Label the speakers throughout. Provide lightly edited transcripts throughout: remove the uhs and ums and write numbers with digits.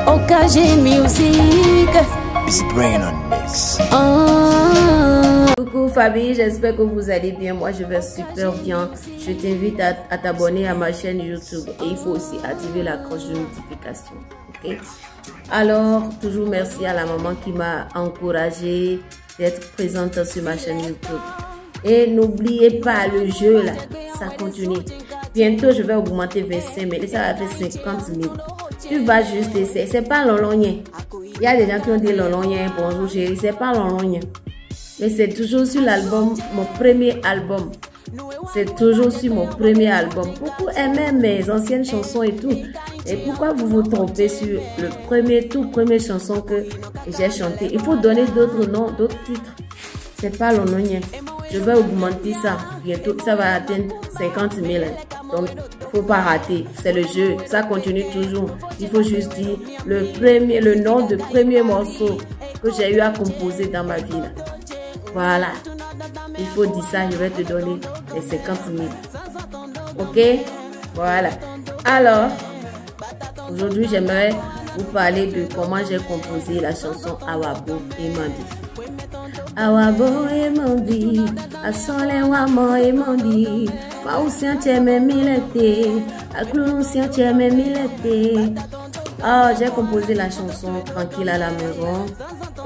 Speaker 1: OKG Music.
Speaker 2: Brain on mix.
Speaker 3: Coucou famille, j'espère que vous allez bien. Moi je vais super bien. Je t'invite à t'abonner à ma chaîne YouTube et il faut aussi activer la cloche de notification. Ok? Alors, toujours merci à la maman qui m'a encouragée d'être présente sur ma chaîne YouTube. Et n'oubliez pas le jeu là, ça continue. Bientôt je vais augmenter 25 000 et ça va faire 50 000. Tu vas juste essayer. C'est pas lolonien. Il y a des gens qui ont dit lolonien, bonjour chérie, c'est pas lolonien. Mais c'est toujours sur l'album, mon premier album. C'est toujours sur mon premier album. Beaucoup aimaient mes anciennes chansons et tout. Et pourquoi vous vous trompez sur le tout premier chanson que j'ai chanté? Il faut donner d'autres noms, d'autres titres. C'est pas lolonien. Je vais augmenter ça. Bientôt, ça va atteindre 50 000. Donc, faut pas rater. C'est le jeu. Ça continue toujours. Il faut juste dire le nom de premier morceau que j'ai eu à composer dans ma vie. Là. Voilà. Il faut dire ça. Je vais te donner les 50 000. Ok? Voilà. Alors, aujourd'hui, j'aimerais vous parler de comment j'ai composé la chanson Awabo et Mandi. Awabo et Mandi, asole wamo et Mandi, ma ousian tieme milete, aklou ousian tieme milete. Ah, j'ai composé la chanson tranquille à la maison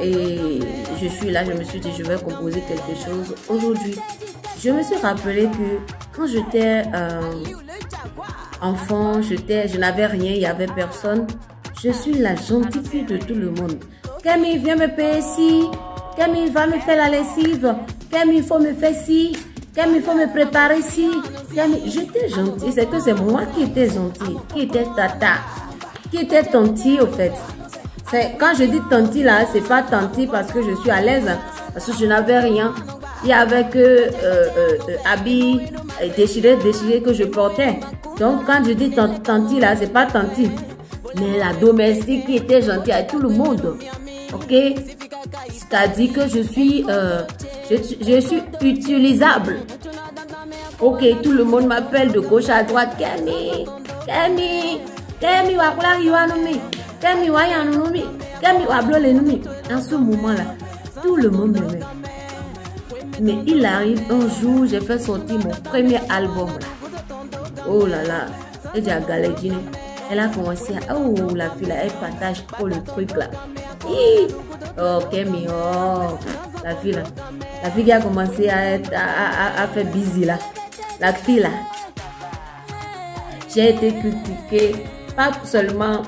Speaker 3: et je suis là, je me suis dit je vais composer quelque chose aujourd'hui. Je me suis rappelé que quand j'étais enfant, je n'avais rien, il n'y avait personne. Je suis la gentille fille de tout le monde. Camille, viens me payer ci. Camille, va me faire la lessive. Camille, il faut me faire ci. Camille, il faut me préparer ci. Camille, j'étais gentille. C'est que c'est moi qui étais gentille. Qui était tata. Qui était tantie, au fait. Quand je dis tantie, là, c'est pas tantie parce que je suis à l'aise. Hein, parce que je n'avais rien. Il y avait que habits déchirés que je portais. Donc, quand je dis tantie, là, c'est pas tantie. Mais la domestique qui était gentille avec tout le monde. Ok? C'est-à-dire que je suis utilisable. Ok, tout le monde m'appelle de gauche à droite. Kemi, Kemi, Kemi, wakula yuanumi, Kemi wayanumi, Kemi wablolenumi. En ce moment-là, tout le monde m'aimait. Mais il arrive un jour, j'ai fait sortir mon premier album là. Oh là là, et j'ai galéré. Elle a commencé à... Oh, la fille là, elle partage trop le truc là. Oh, Kemi, oh. La fille là. La fille qui a commencé à faire busy là. La fille là. J'ai été critiquée, pas seulement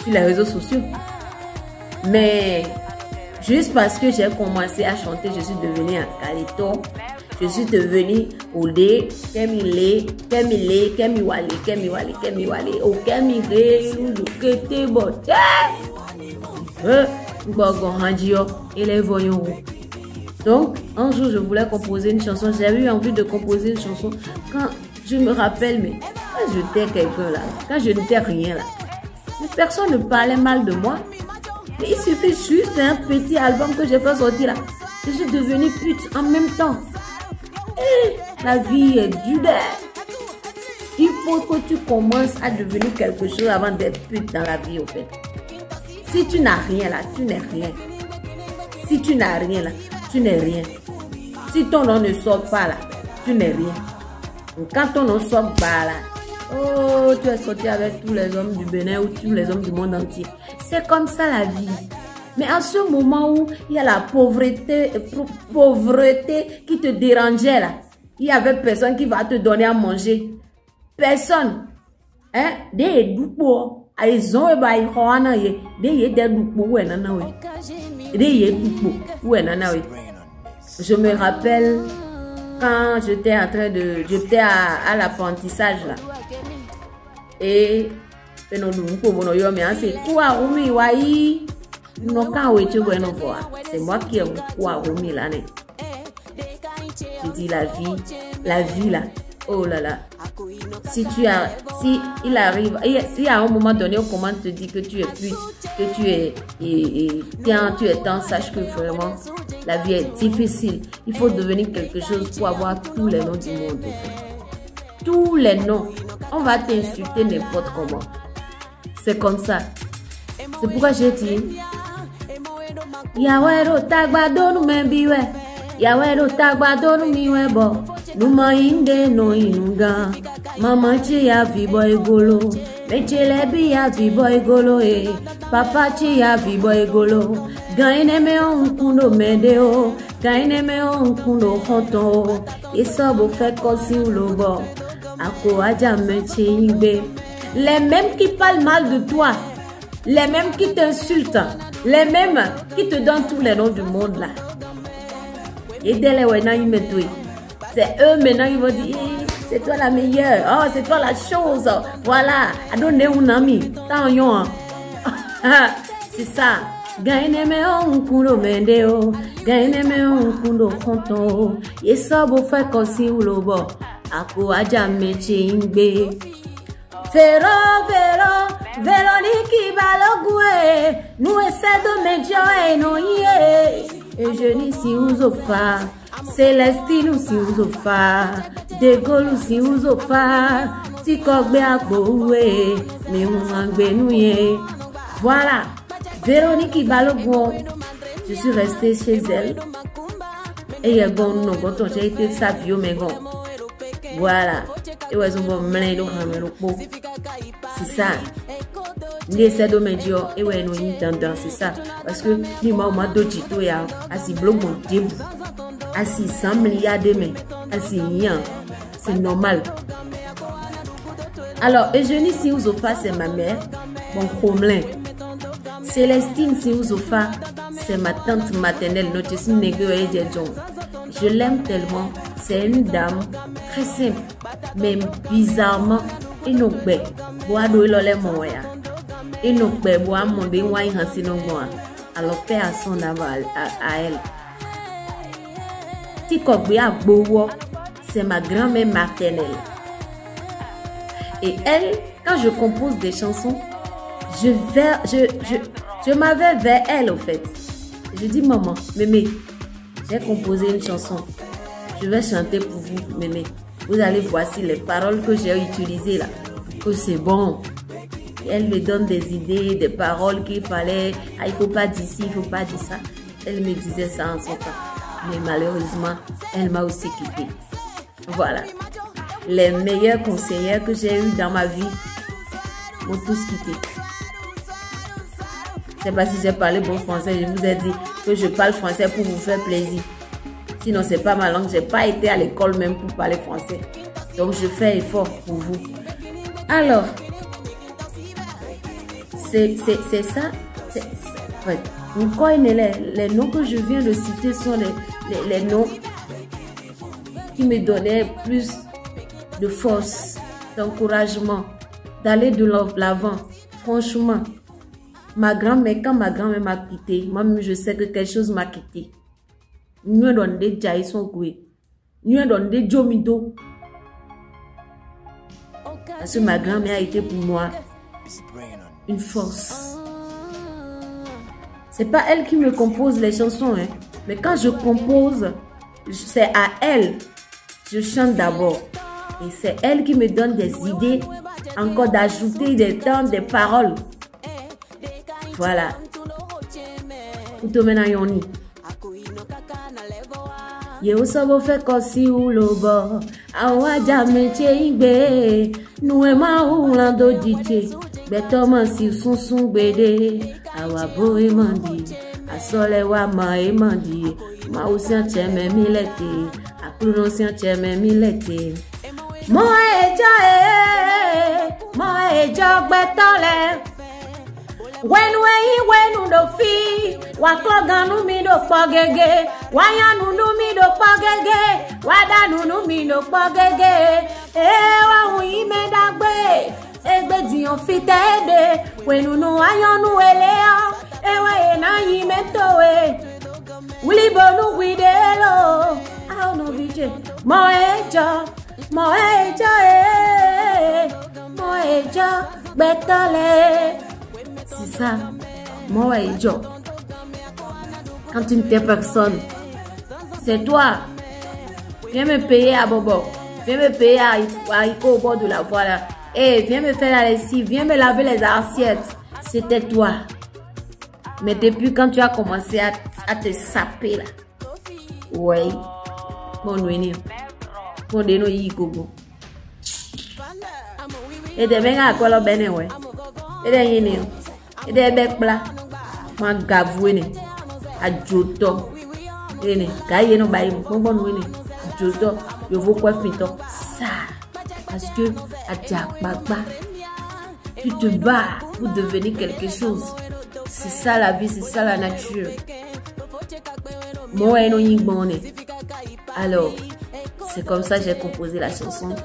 Speaker 3: sur les réseaux sociaux, mais juste parce que j'ai commencé à chanter, je suis devenue un caleton. Je suis devenue Odé, Kemi Le, Kemi Le, Kemi Wale, Kemi Wale, Kemi Wale, oh Kemi Re, Kete Bote. Et les voyons. Donc, un jour, je voulais composer une chanson. J'avais eu envie de composer une chanson. Quand je me rappelle, mais quand j'étais quelqu'un là, quand je n'étais rien là, personne ne parlait mal de moi. Mais il suffit juste d'un petit album que j'ai fait sortir là. Je suis devenue pute en même temps. Et la vie est dure. Il faut que tu commences à devenir quelque chose avant d'être pute dans la vie, au fait. Si tu n'as rien là, tu n'es rien. Si tu n'as rien là, tu n'es rien. Si ton nom ne sort pas là, tu n'es rien. Donc, quand ton nom sort pas là, oh, tu es sorti avec tous les hommes du Bénin ou tous les hommes du monde entier. C'est comme ça la vie. Mais en ce moment où il y a la pauvreté qui te dérangeait là, il y avait personne qui va te donner à manger. Personne. Hein? Je me rappelle quand j'étais à l'apprentissage là. Et c'est moi qui ai quoi remis là. Je dis la vie là. Oh là là. Si il arrive, si à un moment donné on commence te dire que tu es pute, que tu es temps, sache que vraiment la vie est difficile. Il faut devenir quelque chose pour avoir tous les noms du monde. Tous les noms. On va t'insulter n'importe comment. C'est comme ça. C'est pourquoi j'ai dit Yawero tagbado nu membiwe Yawero tagbado nu miwe bo Numa inde no inunga Mama chi ya vibo egolo Mechelebi ya vibo egolo Papa chi ya vibo egolo Gaine me on kundo medeo Gaine me on kundo hoto Isobo fait kosi ulobo Ako aja meche ingbe. Les mêmes qui parlent mal de toi, les mêmes qui t'insultent, les mêmes qui te donnent tous les noms du monde là. Et dès les c'est eux maintenant ils vont dire c'est toi la meilleure, oh c'est toi la chose, voilà, adonne un ami, c'est ça. Gaine me on kundo mendeo, gaine me on kundo konto, yesobo fait kosi ulobo, ako aja meche ingbe. Vero, Véronique Balogue, nous essaie de médias non yé. Et je n'y si ouzofa, Célestine ou si ouzofa, De Gaulle ou si ouzofa, Tikogbe akboué, mais on nouye. Voilà, Véronique Balogue, je suis restée chez elle. Et il y a bon, non, quand j'ai été sa vieux, mais bon. Voilà. Et ouais, c'est ça. L'essai de médias et ouais, nous y tendance, c'est ça. Parce que ni moi, d'ojito ya, asi blog mon début, asi 100 milliards de mains, asi rien. C'est normal. Alors, Eugénie Siouzofa, c'est ma mère, mon Khomelin. Célestine Siouzofa, c'est ma tante maternelle, notre sinégue et Djedjon. Je l'aime tellement. C'est une dame très simple, mais bizarrement inokbe. Boado ilole moya. Inokbe boa monde wai hansino moa. Alors paix à son âme à elle. Tikogbe agbowo, c'est ma grand-mère maternelle. Et elle, quand je compose des chansons, je m'avais vers elle au fait. Je dis maman, mémé, j'ai composé une chanson. Je vais chanter pour vous, mémé. Vous allez voir si les paroles que j'ai utilisées là, que c'est bon. Et elle me donne des idées, des paroles qu'il fallait. Ah, il ne faut pas dire ci, il ne faut pas dire ça. Elle me disait ça en son temps. Mais malheureusement, elle m'a aussi quittée. Voilà. Les meilleurs conseillers que j'ai eus dans ma vie m'ont tous quitté. Je ne sais pas si j'ai parlé bon français. Je vous ai dit que je parle français pour vous faire plaisir. Sinon, c'est pas ma langue. Je n'ai pas été à l'école même pour parler français. Donc, je fais effort pour vous. Alors, c'est ça. Ouais. Les noms que je viens de citer sont les noms qui me donnaient plus de force, d'encouragement, d'aller de l'avant. Franchement, quand ma grand-mère m'a quitté, moi-même, je sais que quelque chose m'a quitté. Nous avons des jaïsons coués. Nous avons des jomido. Parce que ma grand-mère a été pour moi une force. C'est pas elle qui me compose les chansons, hein. Mais quand je compose, c'est à elle. Je chante d'abord. Et c'est elle qui me donne des idées, encore d'ajouter des temps, des paroles. Voilà. Utomenayoni. Yeosobo fe kosi ulobo. Awaja meche igbe. Nuema ulando diche. Betoma si sunsun gbede. Awabo emandi. Asole wa ma emandi. Ma usian cheme milete. Akluno sian cheme milete. Mo ejo betole. When do fi wa kloganu mi do pogege wa yanu nu mi do pogege wa danu nu mi do pogege wa hu ime dagbe egbe di on fi tede wenu nu ayonu elea ewe na yime towe wuli bonu widelo I no vije mo ejo betole. C'est ça, moi et Joe. Quand tu n'es personne, c'est toi. Viens me payer à Bobo. Viens me payer à Iko au bord de la voie là. Viens me faire la lessive. Viens me laver les assiettes. c'était toi. Mais depuis quand tu as commencé à te saper là. Ouais. Mon nuit. Mon déno y gogo. Et de benga quoi la bene ouais. Et de yene. Et de bec bla. Ma gavouene. A joto. Ene. Gaye no bayi. Mon bon nuit. Joto. Je veux quoi fito. Ça. Parce que à Baba. Tu te bats pour devenir quelque chose. C'est ça la vie, c'est ça la nature. Moi, alors, c'est comme ça que j'ai composé la chanson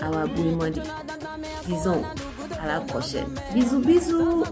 Speaker 3: Awabou et Mwadi. Disons, à la prochaine. Bisous, bisous.